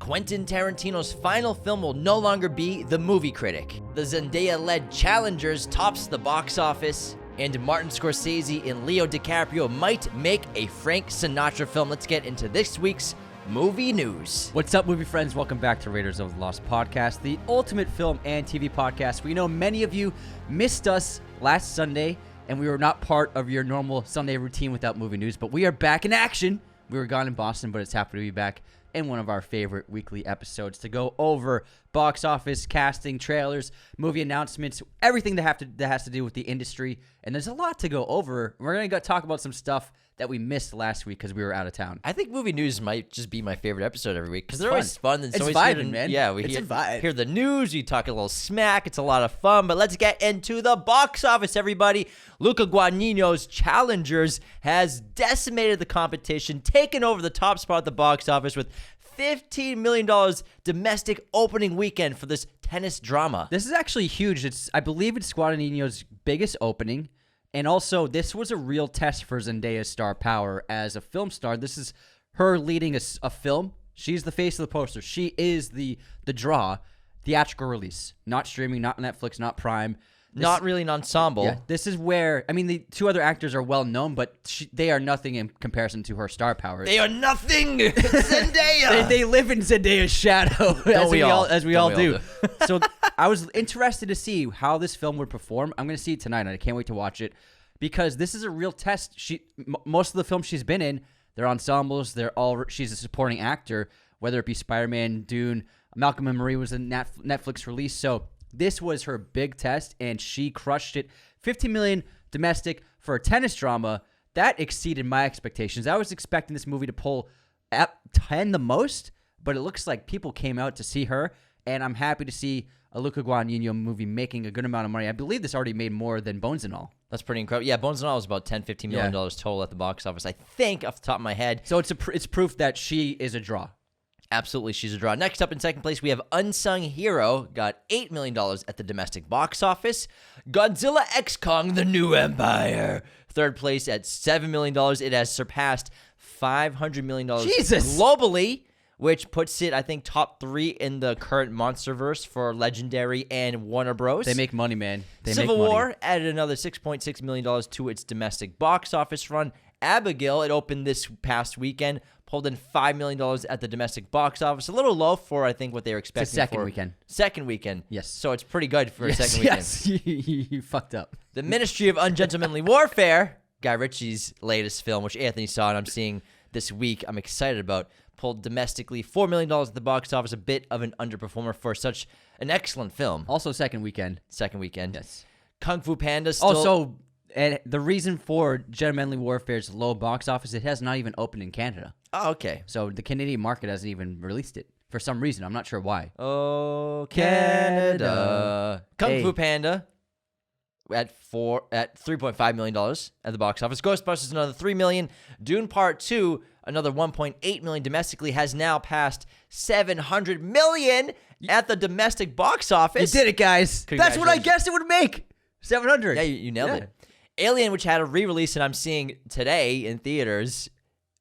Quentin Tarantino's final film will no longer be The Movie Critic. The Zendaya-led Challengers tops the box office. And Martin Scorsese and Leo DiCaprio might make a Frank Sinatra film. Let's get into this week's movie news. What's up, movie friends? Welcome back to Raiders of the Lost podcast, the ultimate film and TV podcast. We know many of you missed us last Sunday, and we were not part of your normal Sunday routine without movie news, but we are back in action. We were gone in Boston, but it's happy to be back in one of our favorite weekly episodes to go over box office, casting, trailers, movie announcements, everything that has to do with the industry. And there's a lot to go over. We're going to talk about some stuff that we missed last week because we were out of town. I think movie news might just be my favorite episode every week because they're always fun. It's vibing, man. Yeah, it's a vibe. Hear the news, you talk a little smack. It's a lot of fun. But let's get into the box office, everybody. Luca Guadagnino's Challengers has decimated the competition, taken over the top spot at the box office with $15 million domestic opening weekend for this tennis drama. This is actually huge. I believe it's Guadagnino's biggest opening. And also, this was a real test for Zendaya's star power as a film star. This is her leading a film. She's the face of the poster. She is the draw. Theatrical release. Not streaming, not Netflix, not Prime. Not really an ensemble. Yeah, this is where, I mean, the two other actors are well known, but they are nothing in comparison to her star power. They are nothing. Zendaya. they live in Zendaya's shadow, as we all do. So I was interested to see how this film would perform. I'm going to see it tonight, and I can't wait to watch it because this is a real test. Most of the films she's been in, they're ensembles. She's a supporting actor, whether it be Spider-Man, Dune, Malcolm and Marie was a Netflix release. So this was her big test, and she crushed it. $15 million domestic for a tennis drama. That exceeded my expectations. I was expecting this movie to pull at 10 the most, but it looks like people came out to see her, and I'm happy to see a Luca Guadagnino movie making a good amount of money. I believe this already made more than Bones and All. That's pretty incredible. Yeah, Bones and All was about $10-15 million total at the box office, I think, off the top of my head. So it's proof that she is a draw. Absolutely, she's a draw. Next up in second place, we have Unsung Hero, got $8 million at the domestic box office. Godzilla X Kong, The New Empire, third place at $7 million. It has surpassed $500 million globally, which puts it, I think, top 3 in the current Monsterverse for Legendary and Warner Bros. They make money, man. Civil War added another $6.6 million to its domestic box office run. Abigail, it opened this past weekend, pulled in $5 million at the domestic box office. A little low for, I think, what they were expecting. It's a second weekend. Second weekend. Yes. So it's pretty good for a second weekend. Yes, you fucked up. The Ministry of Ungentlemanly Warfare, Guy Ritchie's latest film, which Anthony saw and I'm seeing this week, I'm excited about, pulled domestically $4 million at the box office, a bit of an underperformer for such an excellent film. Also second weekend. Second weekend. Yes. Kung Fu Panda still... And the reason for Gentlemanly Warfare's low box office, it has not even opened in Canada. Oh, okay. So the Canadian market hasn't even released it for some reason. I'm not sure why. Oh, Canada. Kung Fu Panda at $3.5 million at the box office. Ghostbusters, another $3 million. Dune Part 2, another $1.8 million domestically, has now passed $700 million at the domestic box office. You did it, guys. That's what I guessed it would make. 700. Yeah, you nailed it. Alien, which had a re-release, and I'm seeing today in theaters,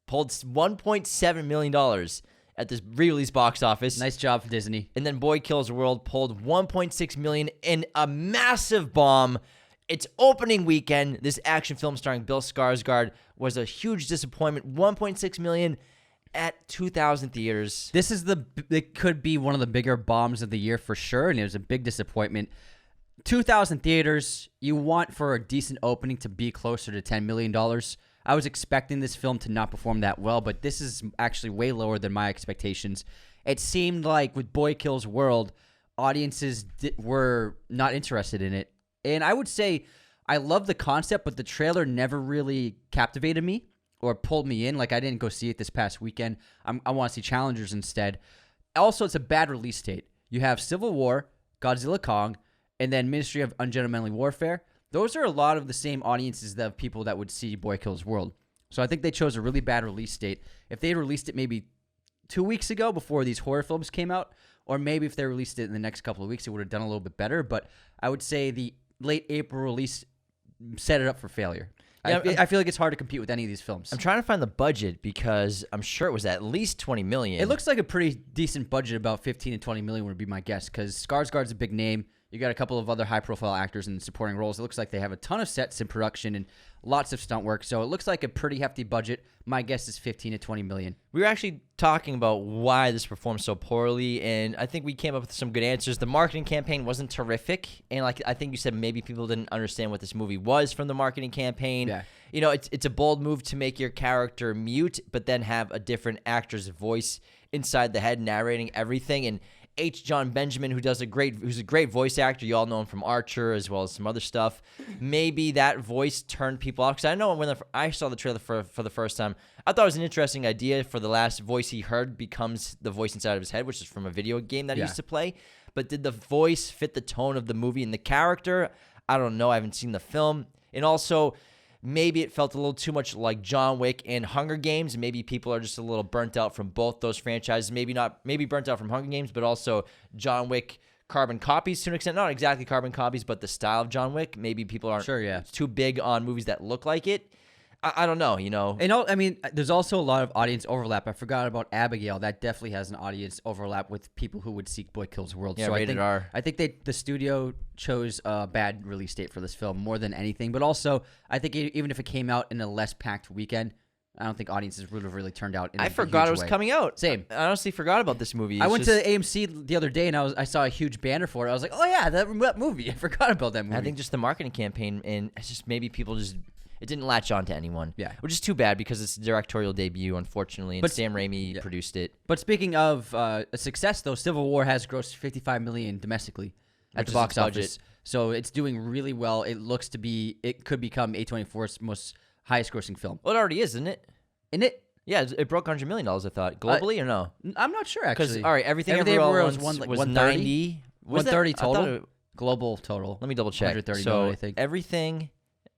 pulled $1.7 million at this re-release box office. Nice job for Disney. And then Boy Kills World pulled $1.6 million in a massive bomb. Its opening weekend, this action film starring Bill Skarsgård was a huge disappointment. $1.6 million at 2,000 theaters. It could be one of the bigger bombs of the year for sure, and it was a big disappointment. 2,000 theaters, you want for a decent opening to be closer to $10 million. I was expecting this film to not perform that well, but this is actually way lower than my expectations. It seemed like with Boy Kills World, audiences were not interested in it. And I would say I love the concept, but the trailer never really captivated me or pulled me in. Like, I didn't go see it this past weekend. I want to see Challengers instead. Also, it's a bad release date. You have Civil War, Godzilla Kong, and then Ministry of Ungentlemanly Warfare. Those are a lot of the same audiences of people that would see Boy Kills World. So I think they chose a really bad release date. If they released it maybe 2 weeks ago before these horror films came out, or maybe if they released it in the next couple of weeks, it would have done a little bit better. But I would say the late April release set it up for failure. I feel like it's hard to compete with any of these films. I'm trying to find the budget because I'm sure it was at least 20 million. It looks like a pretty decent budget, about 15 to 20 million would be my guess, because Skarsgård's a big name. You got a couple of other high-profile actors in supporting roles. It looks like they have a ton of sets in production and lots of stunt work, so it looks like a pretty hefty budget. My guess is 15 to 20 million. We were actually talking about why this performed so poorly, and I think we came up with some good answers. The marketing campaign wasn't terrific, and like I think you said, maybe people didn't understand what this movie was from the marketing campaign. Yeah. You know, it's a bold move to make your character mute, but then have a different actor's voice inside the head narrating everything. And H. John Benjamin, who's a great voice actor. You all know him from Archer as well as some other stuff. Maybe that voice turned people off. Because I know when I saw the trailer for the first time, I thought it was an interesting idea for the last voice he heard becomes the voice inside of his head, which is from a video game that he used to play. But did the voice fit the tone of the movie and the character? I don't know. I haven't seen the film. And also, maybe it felt a little too much like John Wick and Hunger Games. Maybe people are just a little burnt out from both those franchises. Maybe burnt out from Hunger Games, but also John Wick carbon copies to an extent. Not exactly carbon copies, but the style of John Wick. Maybe people aren't too big on movies that look like it. I don't know, you know. And I mean, there's also a lot of audience overlap. I forgot about Abigail. That definitely has an audience overlap with people who would seek Boy Kills World. Yeah, so rated R. I think the studio chose a bad release date for this film more than anything. But also, I think even if it came out in a less packed weekend, I don't think audiences would have really turned out. I forgot it was coming out. Same. I honestly forgot about this movie. I went to AMC the other day and I saw a huge banner for it. I was like, oh yeah, that movie. I forgot about that movie. I think just the marketing campaign, and it's just maybe people just. It didn't latch on to anyone. Yeah. Which is too bad because it's a directorial debut, unfortunately, and Sam Raimi produced it. But speaking of a success, though, Civil War has grossed $55 million domestically at the box office. So it's doing really well. It could become A24's most highest grossing film. Well, it already is, isn't it? Isn't it? Yeah, it broke $100 million, I thought. Globally or no? I'm not sure, actually. Because, all right, Everything Everywhere was 190. 130 total? Global total. Let me double check. 130 so million, I think.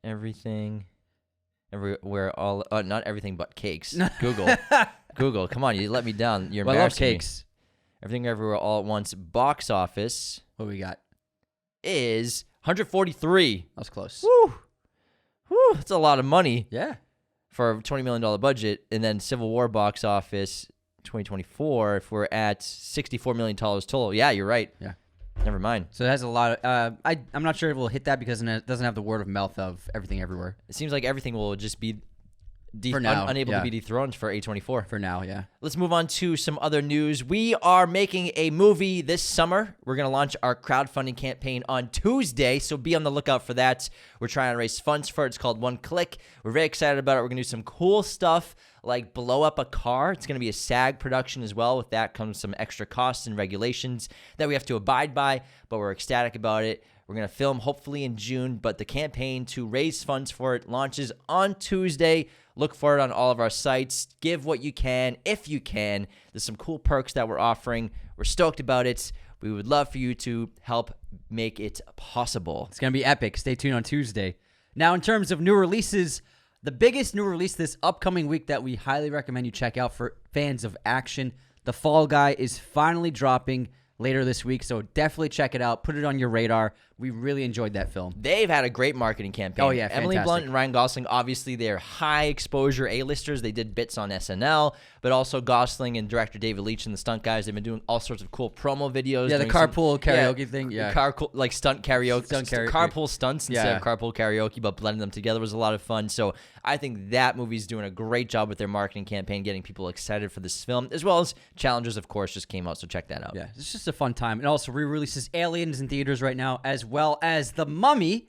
Everything, Everywhere, not everything but cakes. Google, come on, you let me down. You're embarrassing I love cakes. Me. Everything Everywhere All at Once box office. What do we got? Is 143. That was close. Woo, that's a lot of money. Yeah. For a $20 million budget. And then Civil War box office 2024, if we're at $64 million total. Yeah, you're right. Yeah. Never mind. So it has a lot of. I'm not sure if we'll hit that because it doesn't have the word of mouth of Everything Everywhere. It seems like everything will just be unable to be dethroned for A24. For now, yeah. Let's move on to some other news. We are making a movie this summer. We're going to launch our crowdfunding campaign on Tuesday, so be on the lookout for that. We're trying to raise funds for it. It's called One Click. We're very excited about it. We're going to do some cool stuff like blow up a car. It's going to be a SAG production as well. With that comes some extra costs and regulations that we have to abide by, but we're ecstatic about it. We're going to film hopefully in June, but the campaign to raise funds for it launches on Tuesday. Look for it on all of our sites. Give what you can, if you can. There's some cool perks that we're offering. We're stoked about it. We would love for you to help make it possible. It's going to be epic. Stay tuned on Tuesday. Now, in terms of new releases, the biggest new release this upcoming week that we highly recommend you check out for fans of action, The Fall Guy, is finally dropping later this week, so definitely check it out. Put it on your radar. We really enjoyed that film. They've had a great marketing campaign. Oh, yeah, Emily fantastic. Blunt and Ryan Gosling, obviously, they're high-exposure A-listers. They did bits on SNL, but also Gosling and director David Leitch and the stunt guys, they've been doing all sorts of cool promo videos. Yeah, the carpool karaoke thing. Yeah, like stunt karaoke. Carpool stunts instead of carpool karaoke, but blending them together was a lot of fun. So I think that movie's doing a great job with their marketing campaign, getting people excited for this film, as well as Challengers, of course, just came out, so check that out. Yeah, it's just a fun time. And also re-releases Aliens in theaters right now, as well as The Mummy,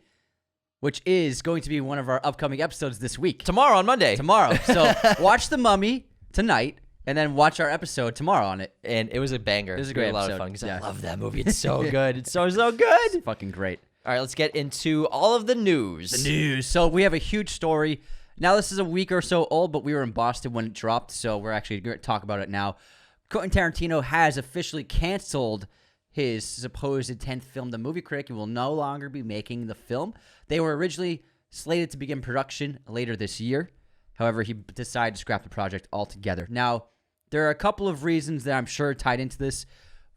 which is going to be one of our upcoming episodes this week. Tomorrow on Monday. So watch The Mummy tonight, and then watch our episode tomorrow on it. And it was a banger. It was a great lot episode. of fun because I love that movie. It's so good. It's so good. It's fucking great. All right, let's get into all of the news. So we have a huge story. Now, this is a week or so old, but we were in Boston when it dropped, so we're actually going to talk about it now. Quentin Tarantino has officially canceled his supposed 10th film, The Movie Critic, and will no longer be making the film. They were originally slated to begin production later this year. However, he decided to scrap the project altogether. Now, there are a couple of reasons that I'm sure tied into this.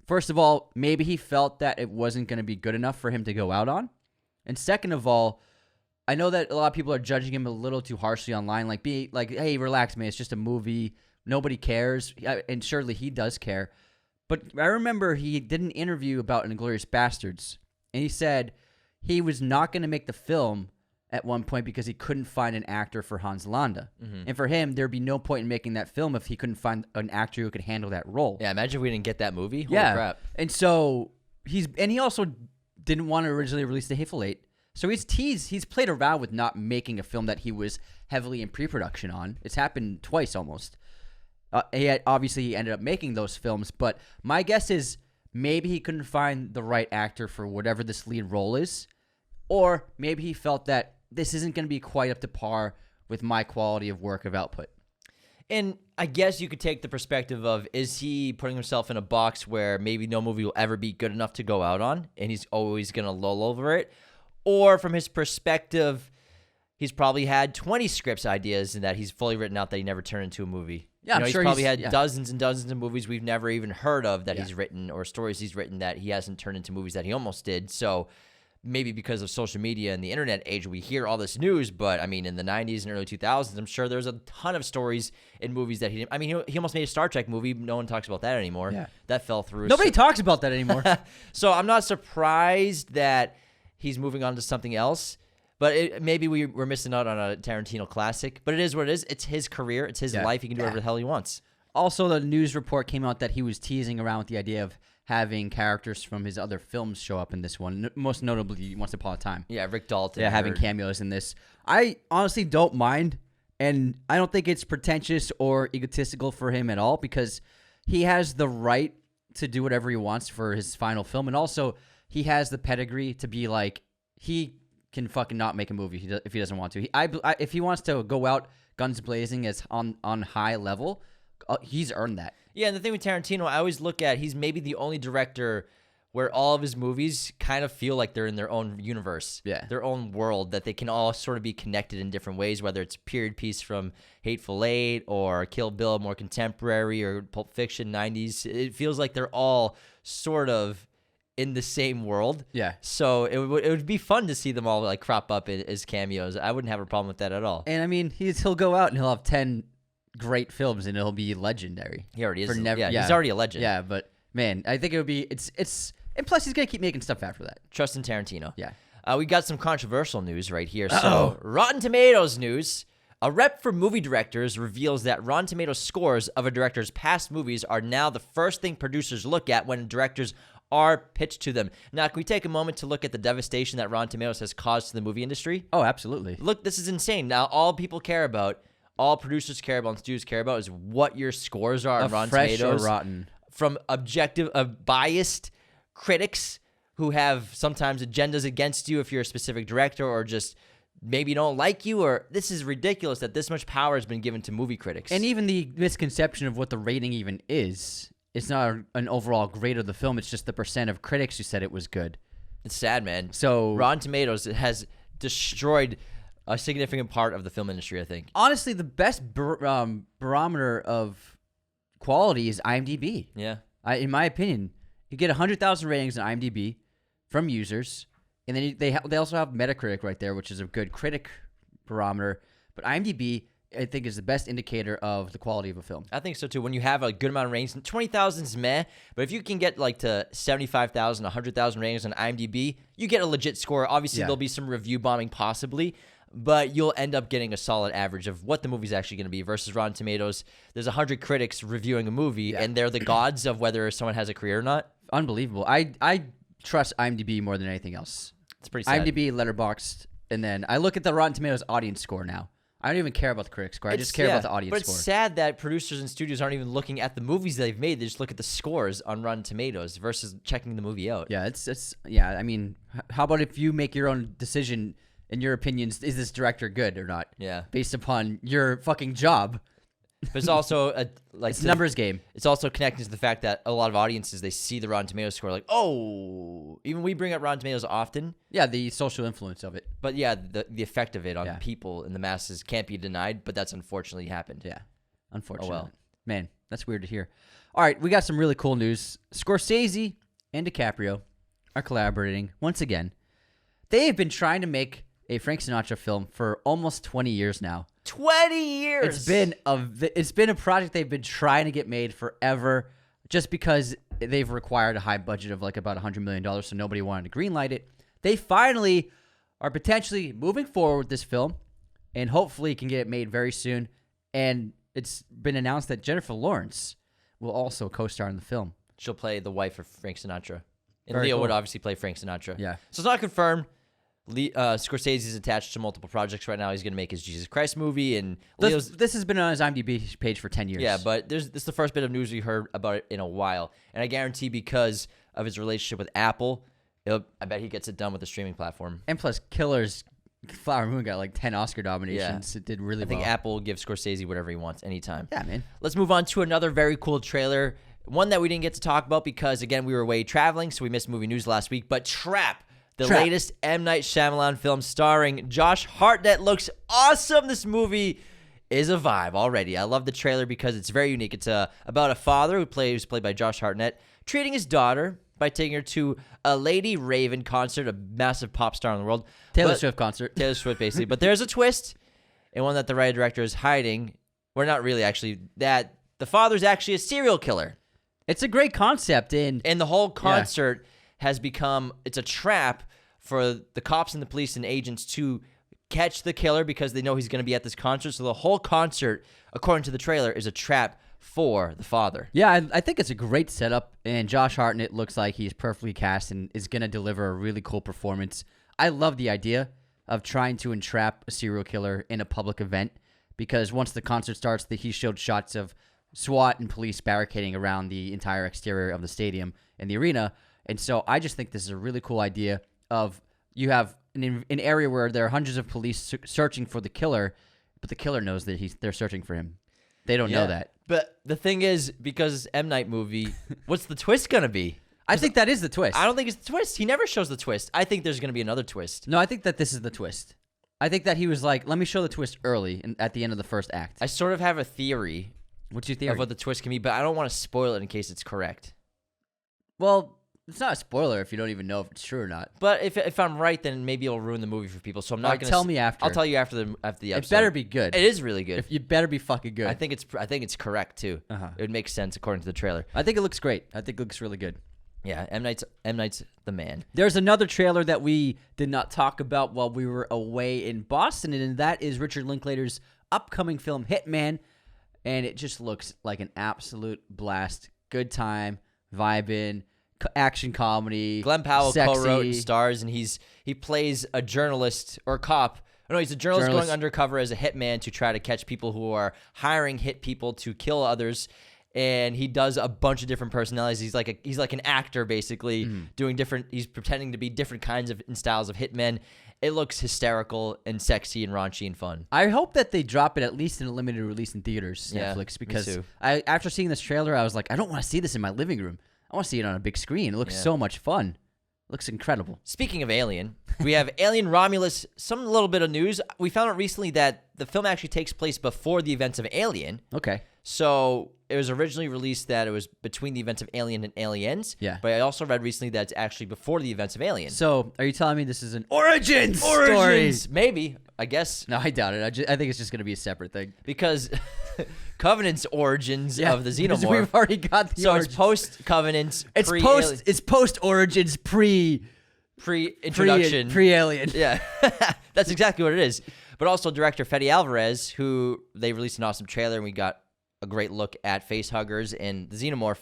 First of all, maybe he felt that it wasn't going to be good enough for him to go out on. And second of all, I know that a lot of people are judging him a little too harshly online. Like, hey, relax, man. It's just a movie. Nobody cares. And surely he does care. But I remember he did an interview about Inglourious Bastards, and he said he was not going to make the film at one point because he couldn't find an actor for Hans Landa. And for him, there'd be no point in making that film if he couldn't find an actor who could handle that role. Yeah, imagine if we didn't get that movie. Holy crap. And so he also didn't want to originally release The Hateful Eight. So he's played around with not making a film that he was heavily in pre-production on. It's happened twice almost. Obviously, he ended up making those films, but my guess is maybe he couldn't find the right actor for whatever this lead role is, or maybe he felt that this isn't going to be quite up to par with my quality of work of output. And I guess you could take the perspective of, is he putting himself in a box where maybe no movie will ever be good enough to go out on, and he's always going to lull over it? Or from his perspective, he's probably had 20 scripts ideas and that he's fully written out that he never turned into a movie. Yeah, I'm he's sure probably had dozens and dozens of movies we've never even heard of that he's written, or stories he's written that he hasn't turned into movies that he almost did. So maybe because of social media and the internet age, we hear all this news. But I mean, in the 90s and early 2000s, I'm sure there's a ton of stories in movies that he didn't. I mean, he almost made a Star Trek movie. No one talks about that anymore. Yeah. That fell through. Nobody talks about that anymore. So I'm not surprised that he's moving on to something else. But maybe we're missing out on a Tarantino classic. But it is what it is. It's his career. It's his life. He can do whatever the hell he wants. Also, the news report came out that he was teasing around with the idea of having characters from his other films show up in this one. Most notably, Once Upon a Time. Yeah, Rick Dalton. Yeah, having cameos in this. I honestly don't mind, and I don't think it's pretentious or egotistical for him at all, because he has the right to do whatever he wants for his final film, and also he has the pedigree to be like, he can fucking not make a movie if he doesn't want to. If he wants to go out guns blazing as on high level, he's earned that. Yeah, and the thing with Tarantino, I always look at, he's maybe the only director where all of his movies kind of feel like they're in their own universe, their own world, that they can all sort of be connected in different ways, whether it's period piece from Hateful Eight or Kill Bill, more contemporary, or Pulp Fiction, 90s. It feels like they're all sort of in the same world. Yeah. So it would be fun to see them all like crop up as cameos. I wouldn't have a problem with that at all. And I mean, he'll go out and he'll have 10 great films and it'll be legendary. He already is. He's already a legend. Yeah, but man, I think it would be and plus he's gonna keep making stuff after that. Trust in Tarantino. Yeah. We got some controversial news right here. So Rotten Tomatoes news. A rep for movie directors reveals that Rotten Tomatoes scores of a director's past movies are now the first thing producers look at when directors are pitched to them. Now, can we take a moment to look at the devastation that Rotten Tomatoes has caused to the movie industry? Oh, absolutely. Look, this is insane. Now, all people care about, all producers care about, and studios care about is what your scores are on Rotten Fresh Tomatoes. or rotten. From biased critics who have sometimes agendas against you if you're a specific director, or just maybe don't like you, or this is ridiculous that this much power has been given to movie critics. And even the misconception of what the rating even is. It's not an overall grade of the film. It's just the percent of critics who said it was good. It's sad, man. So Rotten Tomatoes has destroyed a significant part of the film industry, I think. Honestly, the best barometer of quality is IMDb. Yeah. In my opinion, you get 100,000 ratings on IMDb from users, and then they also have Metacritic right there, which is a good critic barometer. But IMDb, I think, is the best indicator of the quality of a film. I think so too. When you have a good amount of ratings, 20,000 is meh, but if you can get like to 75,000, 100,000 ratings on IMDb, you get a legit score. Obviously, there'll be some review bombing possibly, but you'll end up getting a solid average of what the movie's actually going to be versus Rotten Tomatoes. There's 100 critics reviewing a movie, and they're the gods of whether someone has a career or not. Unbelievable. I trust IMDb more than anything else. It's pretty sad. IMDb, Letterboxd, and then I look at the Rotten Tomatoes audience score now. I don't even care about the critic score. I just care about the audience score. But it's sad that producers and studios aren't even looking at the movies they've made. They just look at the scores on Rotten Tomatoes versus checking the movie out. Yeah, yeah. I mean, how about if you make your own decision in your opinions, is this director good or not? Yeah. Based upon your fucking job. But it's also it's a numbers game. It's also connected to the fact that a lot of audiences, they see the Rotten Tomatoes score like, oh, even we bring up Rotten Tomatoes often. Yeah, the social influence of it. But yeah, the effect of it on people and the masses can't be denied, but that's unfortunately happened. Yeah, unfortunately. Oh well. Man, that's weird to hear. All right, we got some really cool news. Scorsese and DiCaprio are collaborating once again. They have been trying to make a Frank Sinatra film for almost 20 years now. 20 years. It's been a project they've been trying to get made forever, just because they've required a high budget of like about $100 million, so nobody wanted to greenlight it. They finally are potentially moving forward with this film, and hopefully can get it made very soon. And it's been announced that Jennifer Lawrence will also co-star in the film. She'll play the wife of Frank Sinatra. And Very Leo cool. would obviously play Frank Sinatra. Yeah. So it's not confirmed. Scorsese's attached to multiple projects right now. He's going to make his Jesus Christ movie. And Leo's... This has been on his IMDb page for 10 years. Yeah, but this is the first bit of news we heard about it in a while. And I guarantee because of his relationship with Apple, I bet he gets it done with the streaming platform. And plus, Killer's Flower Moon got like 10 Oscar nominations. Yeah. It did really I think well. Apple will give Scorsese whatever he wants anytime. Yeah, man. Let's move on to another very cool trailer. One that we didn't get to talk about because, again, we were away traveling, so we missed movie news last week. But Trap, the latest M. Night Shyamalan film starring Josh Hartnett, looks awesome. This movie is a vibe already. I love the trailer because it's very unique. It's about a father who's played by Josh Hartnett, treating his daughter by taking her to a Lady Raven concert, a massive pop star in the world. Taylor Swift concert. Taylor Swift, basically. But there's a twist, and one that the writer-director is hiding. Well, not really, actually. That the father's actually a serial killer. It's a great concept. And the whole concert has become, it's a trap for the cops and the police and agents to catch the killer because they know he's going to be at this concert. So the whole concert, according to the trailer, is a trap for the father. Yeah, I think it's a great setup, and Josh Hartnett looks like he's perfectly cast and is going to deliver a really cool performance. I love the idea of trying to entrap a serial killer in a public event, because once the concert starts, he showed shots of SWAT and police barricading around the entire exterior of the stadium and the arena. And so I just think this is a really cool idea of you have an area where there are hundreds of police searching for the killer, but the killer knows that they're searching for him. They don't know that. But the thing is, because M. Night movie, what's the twist going to be? I think that is the twist. I don't think it's the twist. He never shows the twist. I think there's going to be another twist. No, I think that this is the twist. I think that he was like, let me show the twist early at the end of the first act. I sort of have a theory What's your theory? of what the twist can be, but I don't want to spoil it in case it's correct. Well, it's not a spoiler if you don't even know if it's true or not. But if I'm right, then maybe it'll ruin the movie for people. So I'm not going to tell me after. I'll tell you after the episode. It better be good. It is really good. You better be fucking good. I think it's correct too. It would make sense according to the trailer. I think it looks great. I think it looks really good. Yeah, M. Night's the man. There's another trailer that we did not talk about while we were away in Boston, and that is Richard Linklater's upcoming film Hitman, and it just looks like an absolute blast. Good time, vibing, action comedy. Glenn Powell sexy. co-wrote and stars, and he plays a journalist or cop. No, he's a journalist going undercover as a hitman to try to catch people who are hiring hit people to kill others. And he does a bunch of different personalities. He's like an actor, basically, doing different. He's pretending to be different kinds of and styles of hitmen. It looks hysterical and sexy and raunchy and fun. I hope that they drop it at least in a limited release in theaters, Netflix, because me too. After seeing this trailer, I was like, I don't want to see this in my living room. I want to see it on a big screen. It looks so much fun. It looks incredible. Speaking of Alien, we have Alien Romulus. Some little bit of news. We found out recently that the film actually takes place before the events of Alien. Okay. So it was originally released that it was between the events of Alien and Aliens. Yeah. But I also read recently that it's actually before the events of Alien. So are you telling me this is an origins story? Maybe. I guess. No, I doubt it. I think it's just going to be a separate thing. Because Covenant's origins of the because Xenomorph. We've already got the So origins. it's post-Covenant, It's post origins, pre-introduction. Pre-alien. Yeah. That's exactly what it is. But also director Fede Alvarez, who they released an awesome trailer, and we got a great look at facehuggers and the Xenomorph,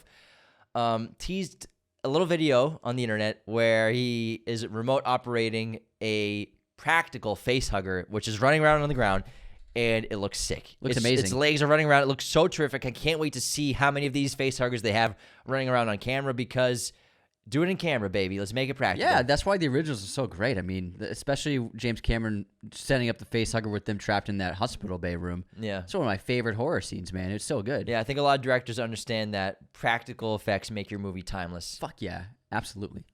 teased a little video on the internet where he is remote operating a practical facehugger, which is running around on the ground, and it looks sick. Looks amazing. Its legs are running around. It looks so terrific. I can't wait to see how many of these facehuggers they have running around on camera, because do it in camera, baby. Let's make it practical. Yeah, that's why the originals are so great. I mean, especially James Cameron setting up the facehugger with them trapped in that hospital bay room. Yeah. It's one of my favorite horror scenes, man. It's so good. Yeah, I think a lot of directors understand that practical effects make your movie timeless. Fuck yeah, absolutely.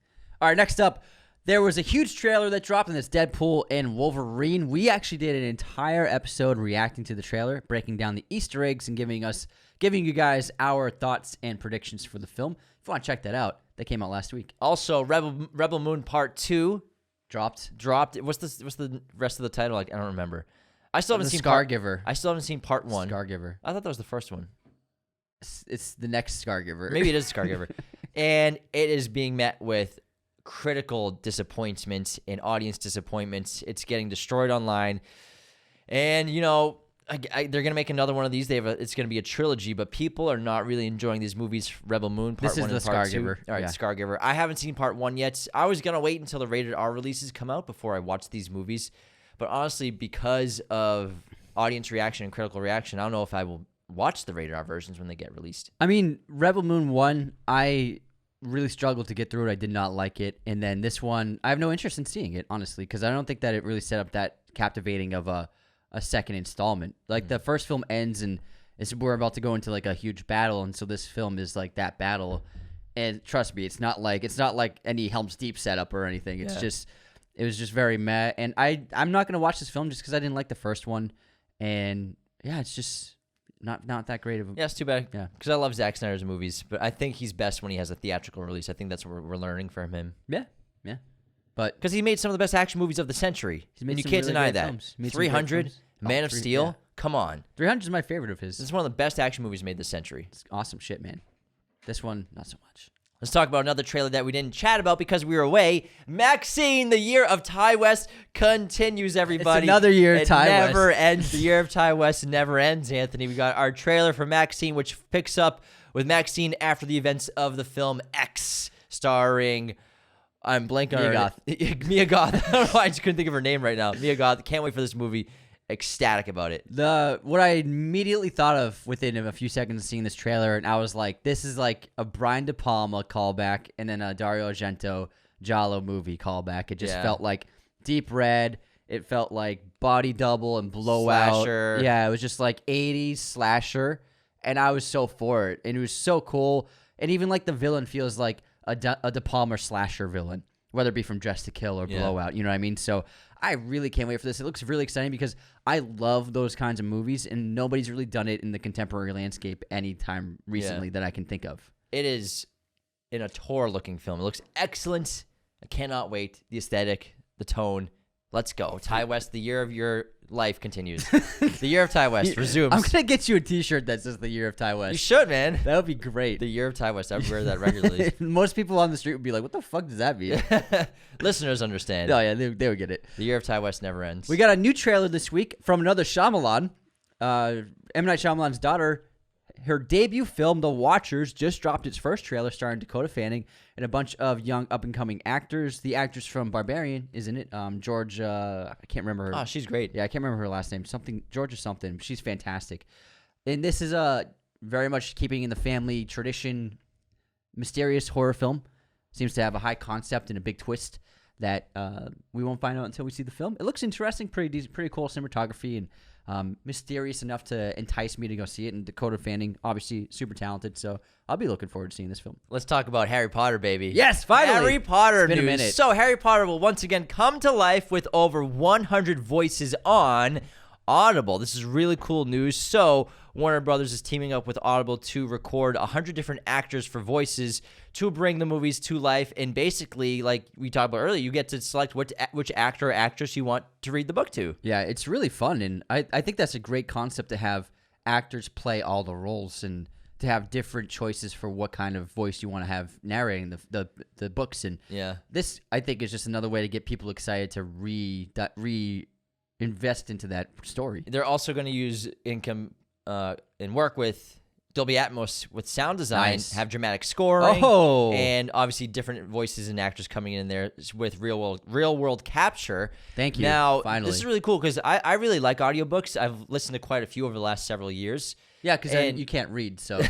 All right, next up, there was a huge trailer that dropped, and it's Deadpool and Wolverine. We actually did an entire episode reacting to the trailer, breaking down the Easter eggs and giving you guys our thoughts and predictions for the film. If you want to check that out, that came out last week. Also, Rebel Moon Part 2 Dropped. Dropped. What's the rest of the title? Like, I don't remember. I still haven't The seen Scargiver. I still haven't seen part 1. Scargiver. I thought that was the first one. It's the next Scargiver. Maybe it is Scargiver. And it is being met with critical disappointment and audience disappointment. It's getting destroyed online. And, you know, they're going to make another one of these. It's going to be a trilogy, but people are not really enjoying these movies. Rebel Moon, part 1 and part 2. Scargiver. All right, Scargiver. I haven't seen part 1 yet. I was going to wait until the rated R releases come out before I watch these movies. But honestly, because of audience reaction and critical reaction, I don't know if I will watch the rated R versions when they get released. I mean, Rebel Moon 1, I really struggled to get through it. I did not like it. And then this one, I have no interest in seeing it, honestly, because I don't think that it really set up that captivating of a second installment. Like, the first film ends, and we're about to go into, like, a huge battle, and so this film is, like, that battle. And trust me, it's not like any Helm's Deep setup or anything. It's just... It was just very meh, and I'm not gonna watch this film just because I didn't like the first one, and yeah, it's just not that great of a. Yeah, it's too bad. Yeah, because I love Zack Snyder's movies, but I think he's best when he has a theatrical release. I think that's what we're learning from him. Yeah, but because he made some of the best action movies of the century, and you can't deny that. 300, Man of Steel, come on. 300 is my favorite of his. This is one of the best action movies made this century. It's awesome shit, man. This one, not so much. Let's talk about another trailer that we didn't chat about because we were away. Maxxxine, the year of Ty West, continues, everybody. It's another year of Ty West. It never ends. The year of Ty West never ends, Anthony. We got our trailer for Maxxxine, which picks up with Maxxxine after the events of the film X, starring... I'm blanking on Mia her Goth. Mia Goth. I don't know why I just couldn't think of her name right now. Mia Goth. Can't wait for this movie. Ecstatic about it. What I immediately thought of within a few seconds of seeing this trailer, and I was like, this is like a Brian De Palma callback and then a Dario Argento Giallo movie callback. It just felt like Deep Red. It felt like Body Double and Blowout. Slasher. Yeah, it was just like 80s slasher, and I was so for it. And it was so cool. And even like the villain feels like a De Palma slasher villain, whether it be from Dress to Kill or Blowout. You know what I mean? So I really can't wait for this. It looks really exciting because I love those kinds of movies, and nobody's really done it in the contemporary landscape anytime recently that I can think of. It is an auteur-looking film. It looks excellent. I cannot wait. The aesthetic, the tone. Let's go. Ty West, the year of your life continues. The year of Ty West resumes. I'm going to get you a t-shirt that says the year of Ty West. You should, man. That would be great. The year of Ty West. I would wear that regularly. Most people on the street would be like, what the fuck does that mean? Listeners understand. Oh, yeah, they would get it. The year of Ty West never ends. We got a new trailer this week from another Shyamalan. M. Night Shyamalan's daughter, her debut film, The Watchers, just dropped its first trailer starring Dakota Fanning and a bunch of young up-and-coming actors. The actress from Barbarian is in it. George, I can't remember her. Oh, she's great. Yeah, I can't remember her last name. George or something. She's fantastic. And this is very much keeping in the family tradition, mysterious horror film. Seems to have a high concept and a big twist that we won't find out until we see the film. It looks interesting, pretty decent, pretty cool cinematography, and mysterious enough to entice me to go see it. And Dakota Fanning, obviously super talented, so I'll be looking forward to seeing this film. Let's talk about Harry Potter, baby. Yes, finally. Harry Potter It's been news. a minute. So Harry Potter will once again come to life with over 100 voices on Audible. This is really cool news. So Warner Brothers is teaming up with Audible to record 100 different actors for voices to bring the movies to life. And basically, like we talked about earlier, you get to select which actor or actress you want to read the book to. Yeah, it's really fun, and I think that's a great concept to have actors play all the roles and to have different choices for what kind of voice you want to have narrating the books. And this, I think, is just another way to get people excited to invest into that story. They're also going to use and work with Dolby Atmos with sound design, have dramatic scoring, and obviously different voices and actors coming in there with real world capture. Thank you. Now, finally. This is really cool because I really like audiobooks. I've listened to quite a few over the last several years. Yeah, because you can't read, so.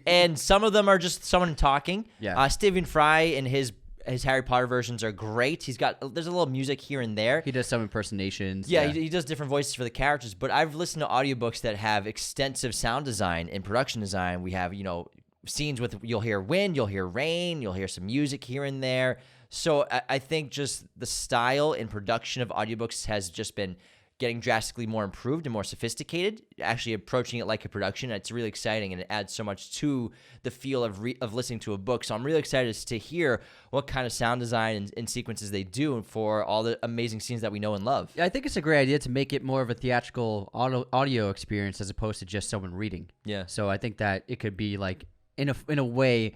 And some of them are just someone talking. Yeah. Stephen Fry and his Harry Potter versions are great. There's a little music here and there. He does some impersonations. Yeah, he does different voices for the characters, but I've listened to audiobooks that have extensive sound design and production design. We have, scenes with, you'll hear wind, you'll hear rain, you'll hear some music here and there. So I think just the style and production of audiobooks has just been getting drastically more improved and more sophisticated, actually approaching it like a production. It's really exciting, and it adds so much to the feel of listening to a book. So I'm really excited to hear what kind of sound design and sequences they do for all the amazing scenes that we know and love. Yeah, I think it's a great idea to make it more of a theatrical audio experience as opposed to just someone reading. Yeah. So I think that it could be like, in a way,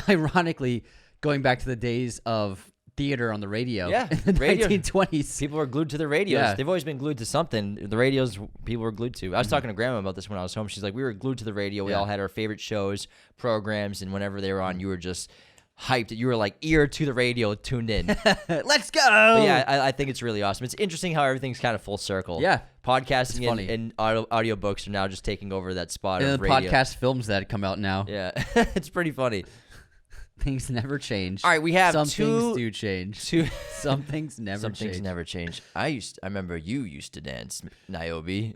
ironically, going back to the days of theater on the radio in the 1920s. People were glued to the radios. Yeah. They've always been glued to something. The radios people were glued to. I was talking to Grandma about this when I was home. She's like, we were glued to the radio. We all had our favorite shows, programs, and whenever they were on, you were just hyped. You were like ear to the radio, tuned in. Let's go! But yeah, I think it's really awesome. It's interesting how everything's kind of full circle. Yeah. Podcasting and audiobooks are now just taking over that spot And of the radio. podcast films that come out now. Yeah. It's pretty funny. Things never change. All right, we have Some two things do change. Some things never Some change. things never change. I remember you used to dance, Niobe.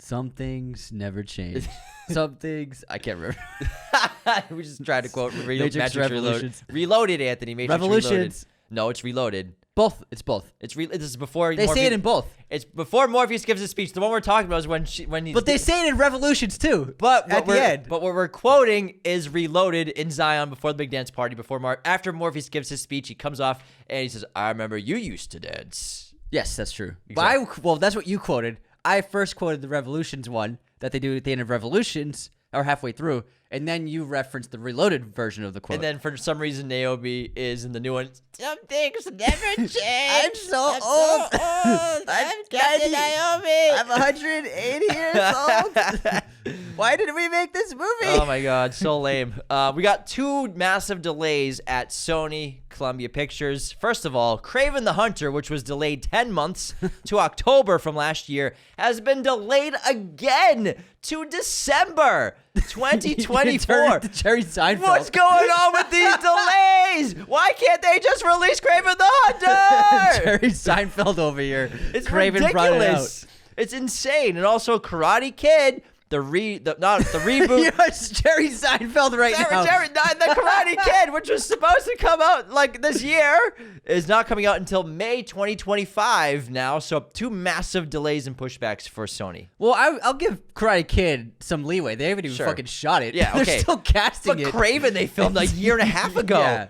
Some things never change. Some things I can't remember. We just tried to quote Matrix Revolutions. Reloaded, Anthony. Matrix Revolutions. Reloaded. No, it's Reloaded. Both. It's both. This is before They say it in both. It's before Morpheus gives his speech. The one we're talking about is when he's. But they say it in Revolutions too. But at the end. But what we're quoting is Reloaded in Zion before the big dance party. After Morpheus gives his speech, he comes off and he says, "I remember you used to dance." Yes, that's true. Exactly. But that's what you quoted. I first quoted the Revolutions one that they do at the end of Revolutions, or halfway through, and then you referenced the Reloaded version of the quote. And then for some reason, Niobe is in the new one. Some things never change. I'm so old. I'm Captain Niobe. I'm 180 years old. Why did we make this movie? Oh my god, so lame. We got two massive delays at Sony Columbia Pictures. First of all, Kraven the Hunter, which was delayed 10 months to October from last year, has been delayed again to December 2024. Jerry Seinfeld. What's going on with these delays? Why can't they just release Kraven the Hunter? Jerry Seinfeld over here. It's Kraven ridiculous. brought it out. It's insane. And also Karate Kid, the reboot. You're Jerry Seinfeld right now. The Karate Kid, which was supposed to come out like this year, is not coming out until May 2025 now. So two massive delays and pushbacks for Sony. Well, I'll give Karate Kid some leeway. They haven't even fucking shot it. Yeah, okay. They're still casting But it. Kraven, they filmed a year and a half ago. Yeah.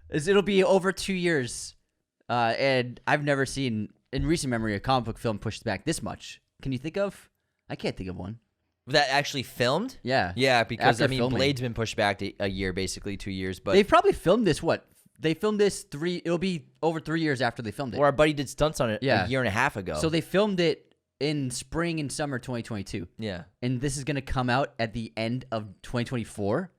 It'll be over 2 years. And I've never seen, in recent memory, a comic book film pushed back this much. Can you think of? I can't think of one. That actually filmed? Yeah. Yeah, because, After filming. Blade's been pushed back to a year, basically 2 years. But They've probably filmed this, They filmed this it'll be over 3 years after they filmed it. Or our buddy did stunts on it a year and a half ago. So they filmed it in spring and summer 2022. Yeah. And this is going to come out at the end of 2024.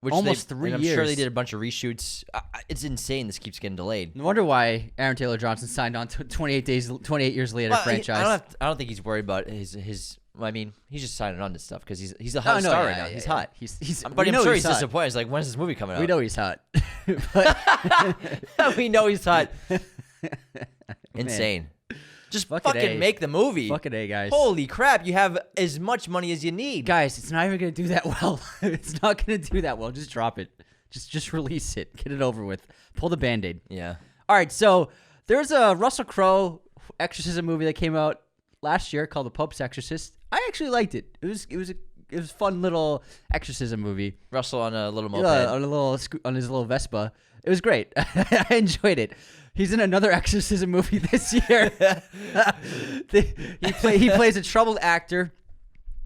Which almost 3 I'm years. sure they did a bunch of reshoots. It's insane. This keeps getting delayed. No wonder why Aaron Taylor Johnson signed on to 28 years later franchise. I don't think he's worried about his. I mean, he's just signing on to stuff because he's a hot star right now. He's hot. But I'm sure he's disappointed. He's like, when's this movie coming out? We know he's hot. We know he's hot. Insane. Just fucking make the movie. Fucking A, guys. Holy crap, you have as much money as you need. Guys, it's not even going to do that well. It's not going to do that well. Just drop it. Just release it. Get it over with. Pull the Band-Aid. Yeah. All right, so there's a Russell Crowe exorcism movie that came out last year called The Pope's Exorcist. I actually liked it. It was a fun little exorcism movie. Russell on a little moped. Yeah, on his little Vespa. It was great. I enjoyed it. He's in another exorcism movie this year. He plays a troubled actor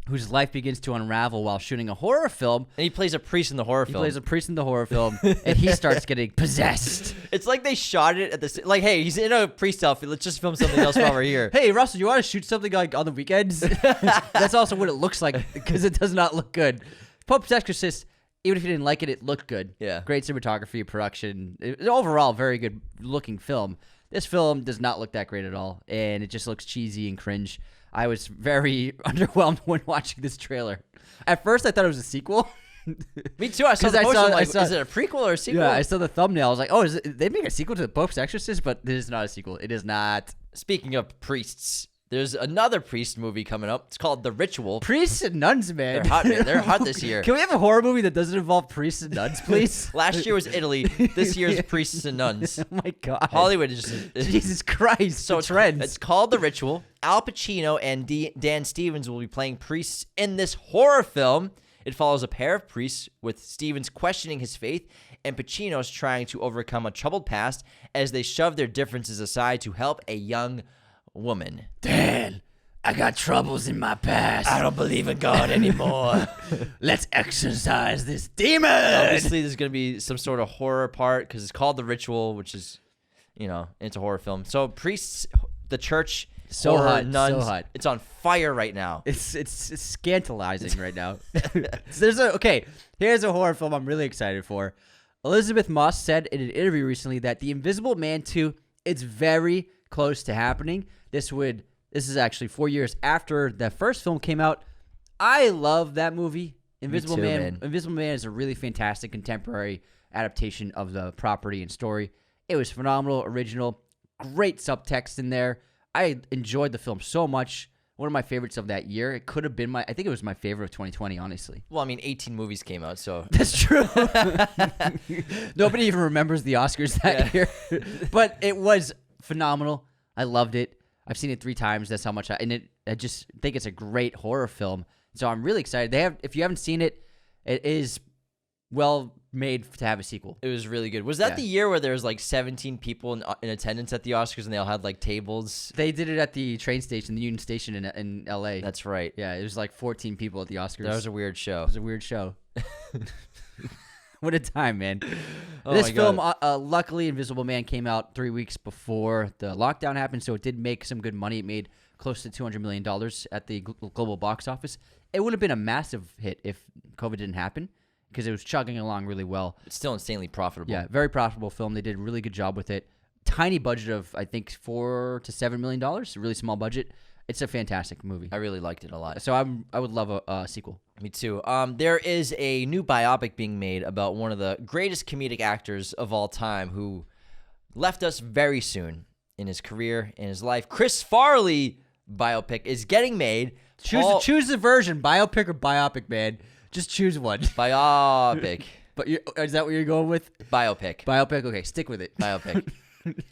whose life begins to unravel while shooting a horror film. And he plays a priest in the horror film. He plays a priest in the horror film, and he starts getting possessed. It's like they shot it at the like, hey, he's in a priest outfit. Let's just film something else while we're here. Hey, Russell, you want to shoot something like on the weekends? That's also what it looks like because it does not look good. Pope's Exorcist. Even if you didn't like it, it looked good. Yeah. Great cinematography, production. Overall, very good looking film. This film does not look that great at all, and it just looks cheesy and cringe. I was very underwhelmed when watching this trailer. At first, I thought it was a sequel. Me too. I saw the poster. Is it a prequel or a sequel? Yeah, I saw the thumbnail. I was like, oh, they make a sequel to The Pope's Exorcist? But it is not a sequel. It is not. Speaking of priests, There's another priest movie coming up. It's called The Ritual. Priests and nuns, man. They're hot, man. They're hot this year. Can we have a horror movie that doesn't involve priests and nuns, please? Last year was Italy. This year is priests and nuns. Oh my God. Hollywood is just... Jesus Christ. So the trends. it's called The Ritual. Al Pacino and Dan Stevens will be playing priests in this horror film. It follows a pair of priests with Stevens questioning his faith and Pacino's trying to overcome a troubled past as they shove their differences aside to help a young woman. Dan, I got troubles in my past. I don't believe in God anymore. Let's exorcise this demon. Obviously, there's going to be some sort of horror part because it's called The Ritual, which is, it's a horror film. So priests, the church, So horror, hot, nuns, so hot. it's on fire right now. It's scandalizing right now. Here's a horror film I'm really excited for. Elizabeth Moss said in an interview recently that The Invisible Man 2, it's very close to happening. This is actually 4 years after the first film came out. I love that movie. Invisible too, Man. man. Invisible Man is a really fantastic contemporary adaptation of the property and story. It was phenomenal, original, great subtext in there. I enjoyed the film so much. One of my favorites of that year. It could have been I think it was my favorite of 2020, honestly. Well, 18 movies came out, so... That's true. Nobody even remembers the Oscars that year. But it was phenomenal. I loved it. I've seen it 3 times. That's how much I just think it's a great horror film. So I'm really excited. If you haven't seen it, it is well made to have a sequel. It was really good. Was that the year where there was 17 people in attendance at the Oscars and they all had tables? They did it at the train station, the Union Station in LA. That's right. Yeah, it was 14 people at the Oscars. That was a weird show. It was a weird show. What a time, man. Oh this my film, God. luckily, Invisible Man came out 3 weeks before the lockdown happened, so it did make some good money. It made close to $200 million at the global box office. It would have been a massive hit if COVID didn't happen because it was chugging along really well. It's still insanely profitable. Yeah, very profitable film. They did a really good job with it. Tiny budget of, I think, $4 to $7 million. A really small budget. It's a fantastic movie. I really liked it a lot. So I would love a sequel. Me too. There is a new biopic being made about one of the greatest comedic actors of all time who left us very soon in his career, in his life. Chris Farley biopic is getting made. Choose the version, biopic or biopic, man. Just choose one. Biopic. But is that what you're going with? Biopic. Biopic? Okay, stick with it. Biopic.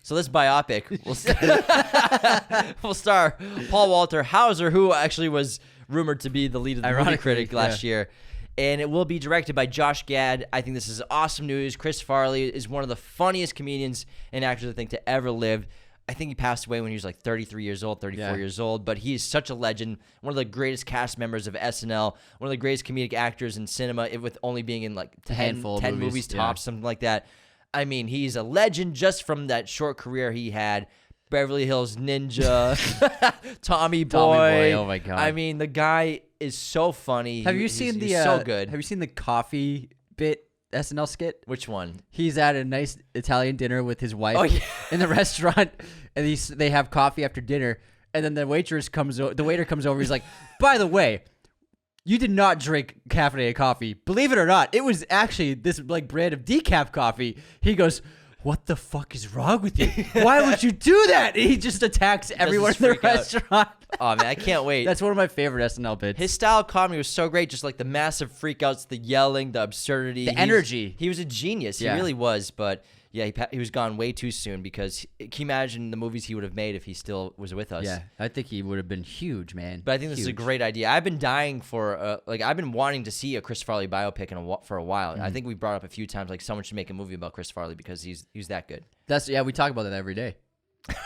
So this biopic will star Paul Walter Hauser, who actually was rumored to be the lead of the Movie Critic last year. And it will be directed by Josh Gad. I think this is awesome news. Chris Farley is one of the funniest comedians and actors, I think, to ever live. I think he passed away when he was 33 years old, 34 years old, but he is such a legend, one of the greatest cast members of SNL, one of the greatest comedic actors in cinema, with only being in 10 movies tops, something like that. I mean, he's a legend just from that short career he had. Beverly Hills Ninja, Tommy Boy. Oh my God. I mean, the guy is so funny. Have you He's seen so good. Have you seen the coffee bit SNL skit? Which one? He's at a nice Italian dinner with his wife in the restaurant, and they have coffee after dinner, and then the waiter comes over. He's like, "By the way, you did not drink caffeinated coffee. Believe it or not, it was actually this brand of decaf coffee." He goes, "What the fuck is wrong with you? Why would you do that?" And he just attacks everyone in the restaurant. Oh man, I can't wait. That's one of my favorite SNL bits. His style of comedy was so great, just the massive freakouts, the yelling, the absurdity, the energy. He was a genius. He really was. But yeah, he was gone way too soon because can you imagine the movies he would have made if he still was with us? Yeah, I think he would have been huge, man. But I think this is a great idea. I've been dying for I've been wanting to see a Chris Farley biopic for a while. I think we brought up a few times someone should make a movie about Chris Farley because he's that good. We talk about that every day.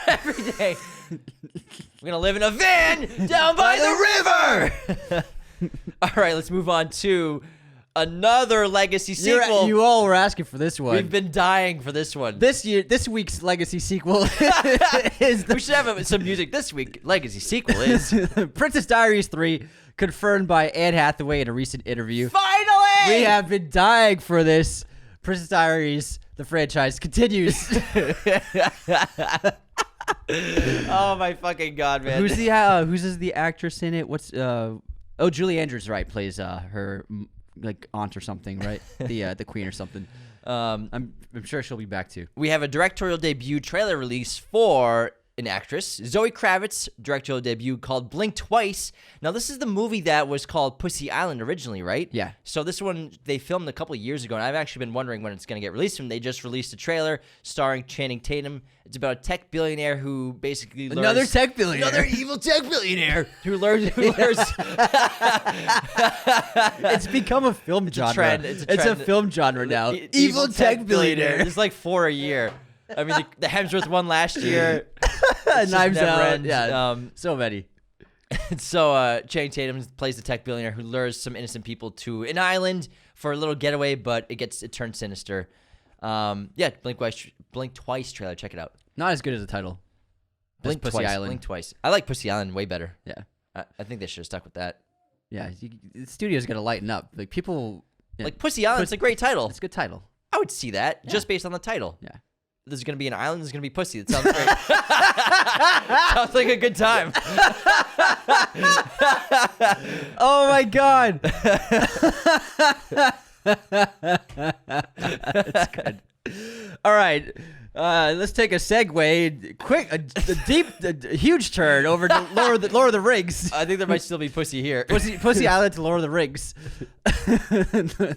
Every day. We're gonna live in a van down by the river. All right, let's move on to another legacy sequel. You all were asking for this one. We've been dying for this one. This week's legacy sequel is we should have some music this week. Legacy sequel is Princess Diaries 3, confirmed by Anne Hathaway in a recent interview. Finally! We have been dying for this. Princess Diaries, the franchise, continues. Oh my fucking God, man. Who's the actress in it? Julie Andrews, right, plays her aunt or something, right? The queen or something. I'm sure she'll be back too. We have a directorial debut trailer release for an actress. Zoe Kravitz, directorial debut called Blink Twice. Now, this is the movie that was called Pussy Island originally, right? Yeah. So this one they filmed a couple of years ago, and I've actually been wondering when it's going to get released. And they just released a trailer starring Channing Tatum. It's about a tech billionaire who basically learns... Another tech billionaire. Another evil tech billionaire who learns... It's become a film genre. trend. It's a film genre now. Evil tech billionaire. There's like 4 a year. I mean, the Hemsworth one last year. Knives never Out. ends. Yeah. So many. So Channing Tatum plays the tech billionaire who lures some innocent people to an island for a little getaway, but it turns sinister. Blink Twice trailer. Check it out. Not as good as the title. Blink Pussy Twice. Island. Blink Twice. I like Pussy Island way better. Yeah. I think they should have stuck with that. Yeah. The studio's got to lighten up. Like people. Yeah. Like Pussy Island's a great title. It's a good title. I would see that just based on the title. Yeah. There's going to be an island. There's going to be pussy. That sounds great. Sounds like a good time. Oh, my God. That's good. All right. Let's take a segue. Quick, a huge turn over to lower the rigs. I think there might still be pussy here. Pussy Island to lower the rigs.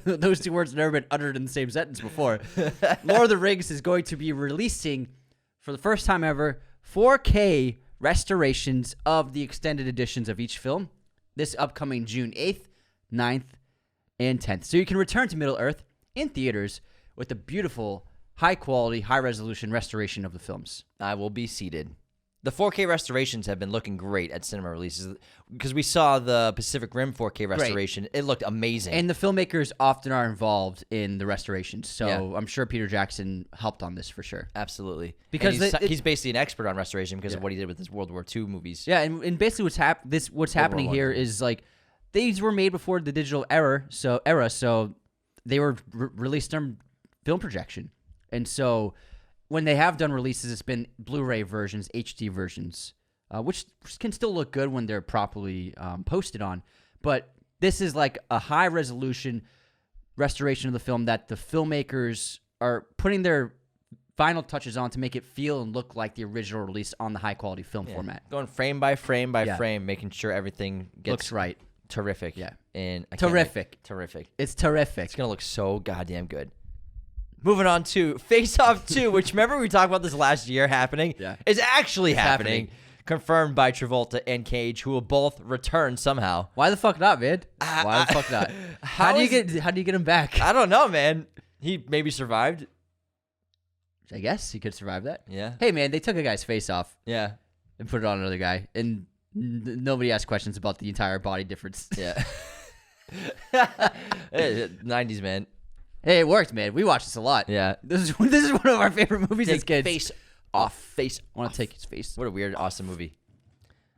Those two words have never been uttered in the same sentence before. Lower the Rigs is going to be releasing, for the first time ever, 4K restorations of the extended editions of each film this upcoming June 8th, 9th, and 10th. So you can return to Middle-earth in theaters with a beautiful, high-quality, high-resolution restoration of the films. I will be seated. The 4K restorations have been looking great at cinema releases because we saw the Pacific Rim 4K restoration. Great. It looked amazing. And the filmmakers often are involved in the restorations. So yeah. I'm sure Peter Jackson helped on this for sure. Absolutely. Because he's basically an expert on restoration because of what he did with his World War II movies. Yeah, and basically what's happening here is like these were made before the digital era, so they were released on film projection. And so when they have done releases, it's been Blu-ray versions, HD versions, which can still look good when they're properly posted on. But this is like a high-resolution restoration of the film that the filmmakers are putting their final touches on to make it feel and look like the original release on the high-quality film format. Going frame by frame by frame, making sure everything looks right. Terrific. Yeah. And terrific. It's terrific. It's going to look so goddamn good. Moving on to Face Off 2, which remember we talked about this last year happening? Yeah. It's actually happening. Confirmed by Travolta and Cage, who will both return somehow. Why the fuck not, man? Why the fuck not? How do you get him back? I don't know, man. He maybe survived. I guess he could survive that. Yeah. Hey, man, they took a guy's face off. Yeah. And put it on another guy, and nobody asked questions about the entire body difference. Yeah. 90s, man. Hey, it worked, man. We watched this a lot. Yeah. This is one of our favorite movies as kids. Face off. Face I want to take his face. What a weird, awesome movie.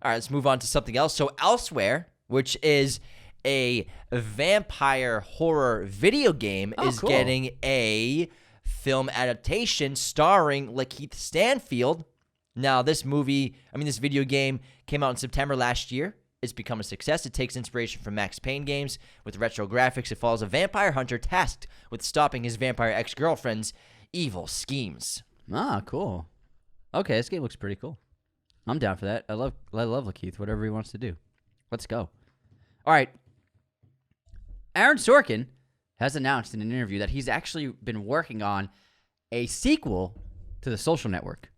All right, let's move on to something else. So Elsewhere, which is a vampire horror video game, is cool. getting a film adaptation starring Lakeith Stanfield. Now, this video game came out in September last year. It's become a success. It takes inspiration from Max Payne games with retro graphics. It follows a vampire hunter tasked with stopping his vampire ex-girlfriend's evil schemes. Ah, cool. Okay, this game looks pretty cool. I'm down for that. I love Lakeith, whatever he wants to do. Let's go. All right. Aaron Sorkin has announced in an interview that he's actually been working on a sequel to The Social Network.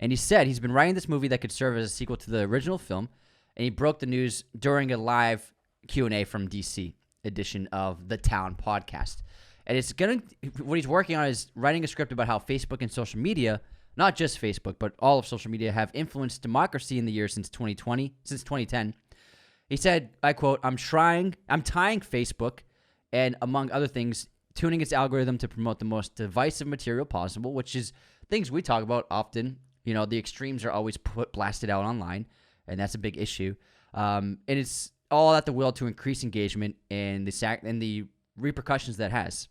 And he said he's been writing this movie that could serve as a sequel to the original film. And he broke the news during a live Q&A from DC edition of The Town podcast. And what he's working on is writing a script about how Facebook and social media, not just Facebook, but all of social media, have influenced democracy in the years since 2010. He said, I quote, I'm tying Facebook and, among other things, tuning its algorithm to promote the most divisive material possible, which is things we talk about often. You know, the extremes are always blasted out online, and that's a big issue. And it's all at the will to increase engagement and the repercussions that has.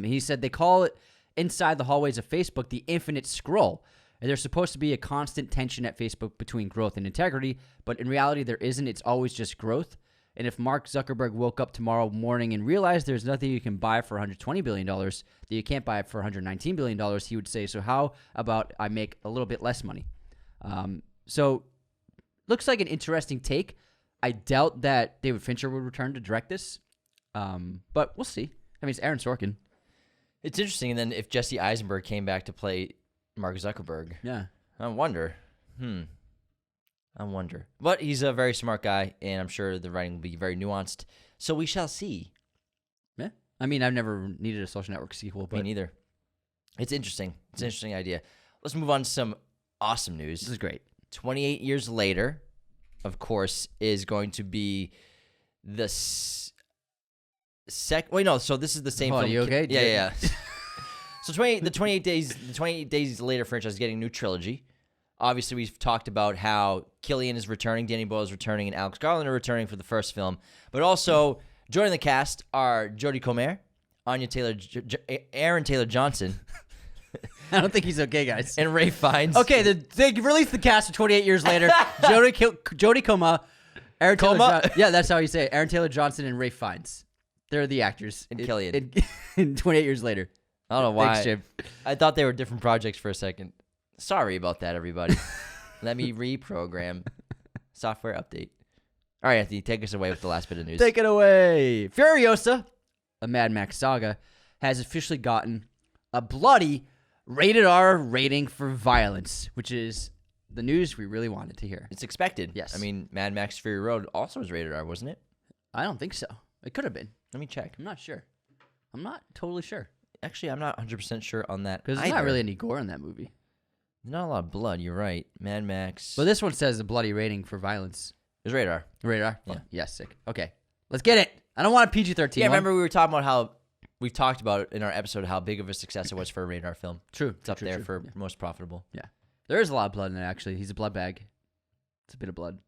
He said they call it inside the hallways of Facebook the infinite scroll. And there's supposed to be a constant tension at Facebook between growth and integrity, but in reality there isn't. It's always just growth. And if Mark Zuckerberg woke up tomorrow morning and realized there's nothing you can buy for $120 billion that you can't buy for $119 billion, he would say, so how about I make a little bit less money? So looks like an interesting take. I doubt that David Fincher would return to direct this, but we'll see. I mean, it's Aaron Sorkin. It's interesting. And then if Jesse Eisenberg came back to play Mark Zuckerberg, Yeah. I wonder. I wonder. But he's a very smart guy, and I'm sure the writing will be very nuanced. So we shall see. Yeah. I mean, I've never needed a Social Network sequel, but Me neither. It's interesting. It's an interesting idea. Let's move on to some awesome news. this is great. 28 years later, of course, is going to be the Wait, no. So this is the same Oh, film. you okay? Yeah. So 28 days later franchise is getting a new trilogy. Obviously, we've talked about how Killian is returning, Danny Boyle is returning, and Alex Garland are returning for the first film. But also joining the cast are Jodie Comer, Aaron Taylor Johnson, I don't think he's okay, guys. and Ray Fiennes. Okay, they released the cast of 28 years later. Jodie Comer, Aaron Taylor Comer? yeah, that's how you say it. Aaron Taylor Johnson and Ray Fiennes. They're the actors. And Killian. In 28 years later. I don't know why. Thanks, Jim. I thought they were different projects for a second. Sorry about that, everybody. Let me reprogram. Software update. All right, Anthony, take us away with the last bit of news. Take it away. Furiosa, a Mad Max saga, has officially gotten a bloody rated R rating for violence, which is the news we really wanted to hear. It's expected. Yes. I mean, Mad Max Fury Road also was rated R, wasn't it? I don't think so. It could have been. Let me check. I'm not sure. I'm not totally sure. Actually, I'm not 100% sure on that. Because there's not really any gore in that movie. Not a lot of blood. You're right. Mad Max. But this one says a bloody rating for violence. It was rated R. Rated R? Yeah. Oh, yes, sick. Okay. Let's get it. I don't want a PG-13 Yeah, one. remember we were talking about how we talked about it in our episode how big of a success it was for a rated R film. True. It's up there for most profitable. Yeah. There is a lot of blood in it, actually. He's a blood bag. It's a bit of blood.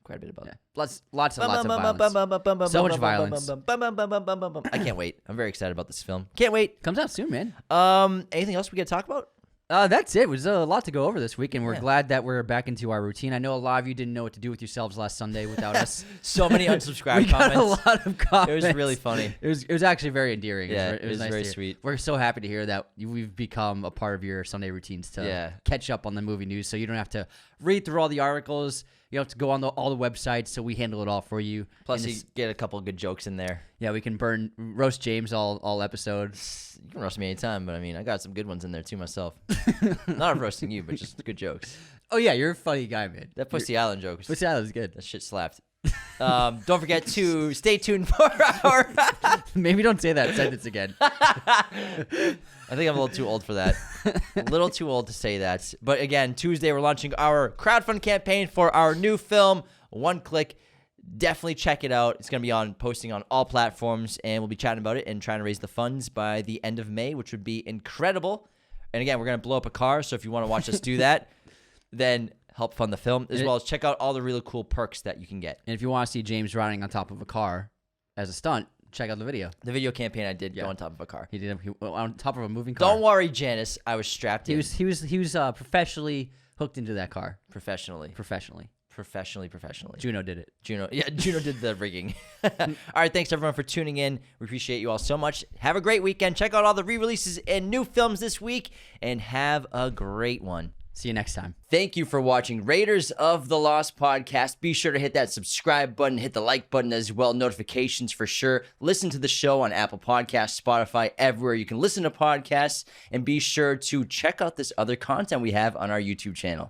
Quite a bit of blood. Yeah. Lots and lots of violence. So much violence. I can't wait. I'm very excited about this film. Can't wait. Comes out soon, man. Anything else we got to talk about? That's it. It was a lot to go over this week, and we're Yeah. glad that we're back into our routine. I know a lot of you didn't know what to do with yourselves last Sunday without us. So many unsubscribed we got comments. a lot of comments. It was really funny. It was actually very endearing. Yeah, it was nice very to hear. sweet. We're so happy to hear that we've become a part of your Sunday routines to catch up on the movie news, so you don't have to read through all the articles. You don't have to go on all the websites, so we handle it all for you. Plus, you get a couple of good jokes in there. Yeah, we can roast James all episode. You can roast me anytime, but I mean, I got some good ones in there too myself. Not of roasting you, but just good jokes. Oh yeah, you're a funny guy, man. That Pussy Island joke. Pussy Island was good. That shit slapped. Don't forget to stay tuned for our. Maybe don't say that sentence again. I think I'm a little too old for that. A little too old to say that. But again, Tuesday we're launching our crowdfund campaign for our new film, One Click. Definitely check it out. It's going to be posting on all platforms, and we'll be chatting about it and trying to raise the funds by the end of May, which would be incredible. And again, we're going to blow up a car, so if you want to watch us do that, then help fund the film, as well as check out all the really cool perks that you can get. And if you want to see James riding on top of a car as a stunt, check out the video. The video campaign I did go on top of a car. He did on top of a moving car. Don't worry, Janice. I was strapped in. He was professionally hooked into that car. Professionally. Juno did it. Juno did the rigging. All right, thanks everyone for tuning in. We appreciate you all so much. Have a great weekend. Check out all the re-releases and new films this week, and have a great one. See you next time. Thank you for watching Raiders of the Lost podcast. Be sure to hit that subscribe button, hit the like button as well, notifications for sure. Listen to the show on Apple Podcasts, Spotify, everywhere you can listen to podcasts, and be sure to check out this other content we have on our YouTube channel.